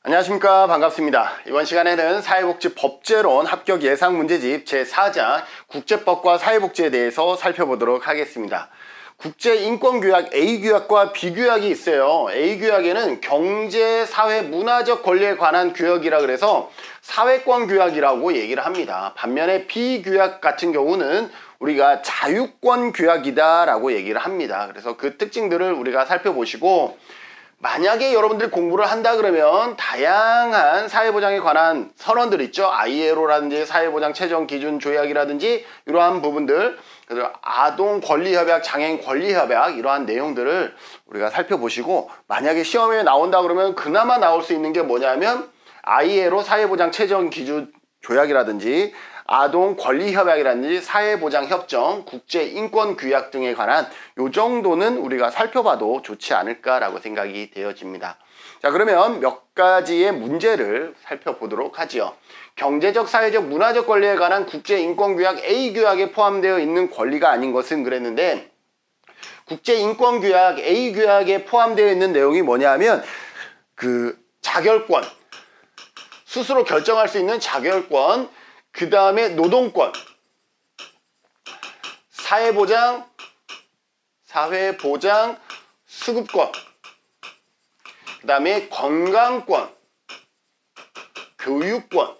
안녕하십니까. 반갑습니다. 이번 시간에는 사회복지법제론 합격 예상 문제집 제4장 국제법과 사회복지에 대해서 살펴보도록 하겠습니다. 국제인권규약 A규약과 B규약이 있어요. A규약에는 경제, 사회, 문화적 권리에 관한 규약이라 그래서 사회권규약이라고 얘기를 합니다. 반면에 B규약 같은 경우는 우리가 자유권규약이다 라고 얘기를 합니다. 그래서 그 특징들을 우리가 살펴보시고, 만약에 여러분들이 공부를 한다 그러면 다양한 사회보장에 관한 선언들 있죠. ILO라든지 사회보장 최종 기준 조약이라든지 이러한 부분들, 그리고 아동 권리협약, 장애인 권리협약 이러한 내용들을 우리가 살펴보시고, 만약에 시험에 나온다 그러면 그나마 나올 수 있는 게 뭐냐면 ILO 사회보장 최종 기준 조약이라든지 아동 권리협약이라든지 사회보장협정, 국제인권규약 등에 관한 요 정도는 우리가 살펴봐도 좋지 않을까라고 생각이 되어집니다. 자, 그러면 몇 가지의 문제를 살펴보도록 하지요. 경제적, 사회적, 문화적 권리에 관한 국제인권규약 A규약에 포함되어 있는 권리가 아닌 것은 그랬는데, 국제인권규약 A규약에 포함되어 있는 내용이 뭐냐면 자결권, 스스로 결정할 수 있는 자결권, 그 다음에 노동권, 사회보장, 수급권, 그 다음에 건강권, 교육권,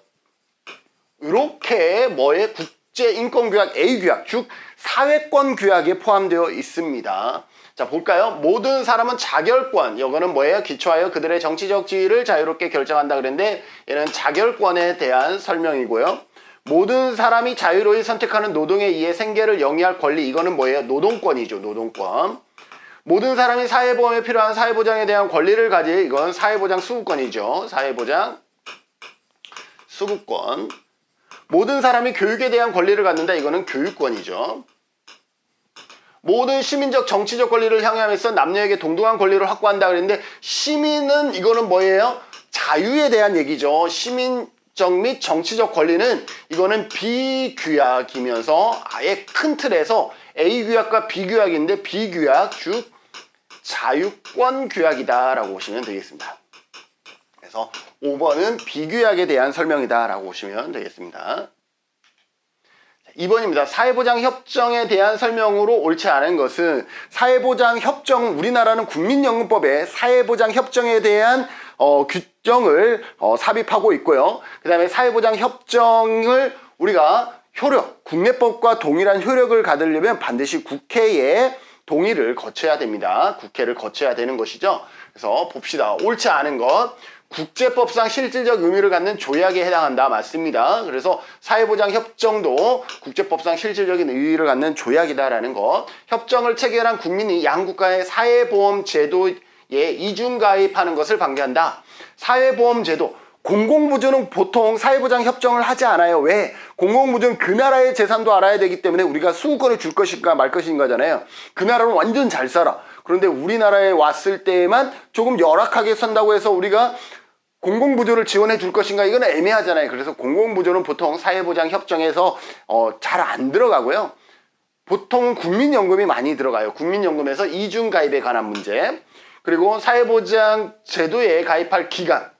이렇게 국제인권규약 A규약, 즉 사회권규약에 포함되어 있습니다. 자, 볼까요? 모든 사람은 자결권, 이거는 뭐예요? 기초하여 그들의 정치적 지위를 자유롭게 결정한다 그랬는데, 얘는 자결권에 대한 설명이고요. 모든 사람이 자유로이 선택하는 노동에 의해 생계를 영위할 권리, 이거는 뭐예요? 노동권이죠. 노동권. 모든 사람이 사회보험에 필요한 사회보장에 대한 권리를 가질, 이건 사회보장 수급권이죠. 사회보장 수급권. 모든 사람이 교육에 대한 권리를 갖는다, 이거는 교육권이죠. 모든 시민적 정치적 권리를 향유함에서 남녀에게 동등한 권리를 확보한다 그랬는데, 시민은 이거는 뭐예요? 자유에 대한 얘기죠. 시민적 및 정치적 권리는 이거는 B규약이면서 아예 큰 틀에서 A규약과 B규약인데, B규약 즉 자유권 규약이다 라고 보시면 되겠습니다. 그래서 5번은 B규약에 대한 설명이다 라고 보시면 되겠습니다. 2번입니다. 사회보장협정에 대한 설명으로 옳지 않은 것은, 사회보장협정, 우리나라는 국민연금법에 사회보장협정에 대한 규정을 삽입하고 있고요. 그 다음에 사회보장협정을 우리가 국내법과 동일한 효력을 갖으려면 반드시 국회의 동의를 거쳐야 됩니다. 국회를 거쳐야 되는 것이죠. 그래서 봅시다. 옳지 않은 것. 국제법상 실질적 의미를 갖는 조약에 해당한다. 맞습니다. 그래서 사회보장협정도 국제법상 실질적인 의의를 갖는 조약이다라는 것. 협정을 체결한 국민이 양국간의 사회보험 제도에 이중가입하는 것을 방지한다. 사회보험제도, 공공부주는 보통 사회보장협정을 하지 않아요. 왜? 공공부주는 그 나라의 재산도 알아야 되기 때문에 우리가 수급권을 줄 것인가 말 것인가잖아요. 그 나라는 완전 잘 살아. 그런데 우리나라에 왔을 때에만 조금 열악하게 산다고 해서 우리가 공공부조를 지원해 줄 것인가, 이건 애매하잖아요. 그래서 공공부조는 보통 사회보장협정에서 잘 안 들어가고요. 보통 국민연금이 많이 들어가요. 국민연금에서 이중가입에 관한 문제, 그리고 사회보장 제도에 가입할 기간,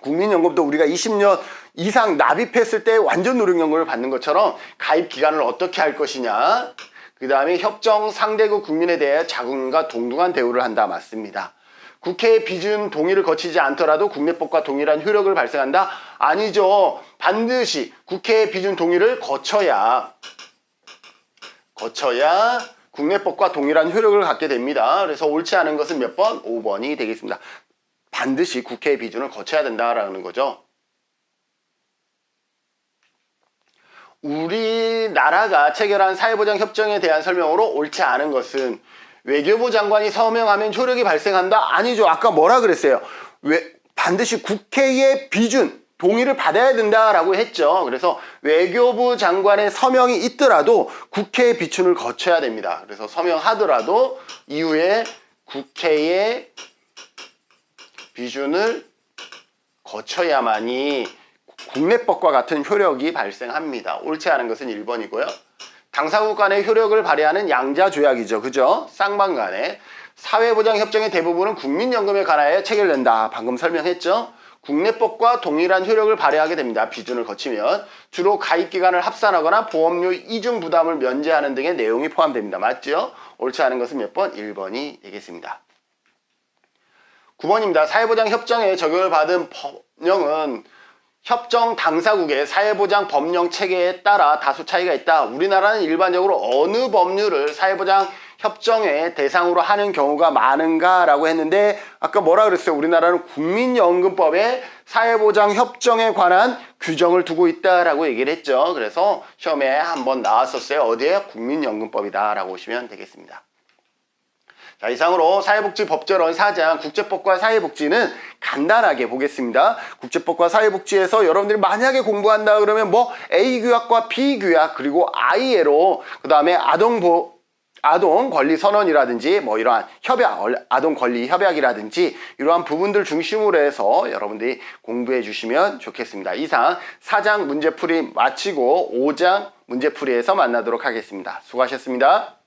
국민연금도 우리가 20년 이상 납입했을 때 완전 노령연금을 받는 것처럼 가입 기간을 어떻게 할 것이냐, 그 다음에 협정 상대국 국민에 대해 자국민과 동등한 대우를 한다. 맞습니다. 국회의 비준 동의를 거치지 않더라도 국내법과 동일한 효력을 발생한다? 아니죠. 반드시 국회의 비준 동의를 거쳐야 국내법과 동일한 효력을 갖게 됩니다. 그래서 옳지 않은 것은 몇 번? 5번이 되겠습니다. 반드시 국회의 비준을 거쳐야 된다라는 거죠. 우리나라가 체결한 사회보장협정에 대한 설명으로 옳지 않은 것은, 외교부 장관이 서명하면 효력이 발생한다? 아니죠. 아까 뭐라 그랬어요? 반드시 국회의 비준, 동의를 받아야 된다라고 했죠. 그래서 외교부 장관의 서명이 있더라도 국회의 비준을 거쳐야 됩니다. 그래서 서명하더라도 이후에 국회의 비준을 거쳐야만이 국내법과 같은 효력이 발생합니다. 옳지 않은 것은 1번이고요. 당사국 간의 효력을 발휘하는 양자조약이죠. 그죠? 쌍방 간에. 사회보장협정의 대부분은 국민연금에 관하여 체결된다. 방금 설명했죠? 국내법과 동일한 효력을 발휘하게 됩니다. 비준을 거치면 주로 가입기간을 합산하거나 보험료 이중 부담을 면제하는 등의 내용이 포함됩니다. 맞죠? 옳지 않은 것은 몇 번? 1번이 되겠습니다. 9번입니다. 사회보장 협정에 적용을 받은 법령은 협정 당사국의 사회보장 법령 체계에 따라 다소 차이가 있다. 우리나라는 일반적으로 어느 법률을 사회보장 협정의 대상으로 하는 경우가 많은가 라고 했는데 아까 뭐라 그랬어요? 우리나라는 국민연금법에 사회보장 협정에 관한 규정을 두고 있다라고 얘기를 했죠. 그래서 시험에 한번 나왔었어요. 어디에? 국민연금법이다 라고 보시면 되겠습니다. 자, 이상으로 사회복지법제론 4장 국제법과 사회복지는 간단하게 보겠습니다. 국제법과 사회복지에서 여러분들이 만약에 공부한다 그러면 뭐 A규약과 B규약 그리고 ILO 그 다음에 아동권리선언이라든지 뭐 이러한 협약, 아동권리협약이라든지 이러한 부분들 중심으로 해서 여러분들이 공부해 주시면 좋겠습니다. 이상 4장 문제풀이 마치고 5장 문제풀이에서 만나도록 하겠습니다. 수고하셨습니다.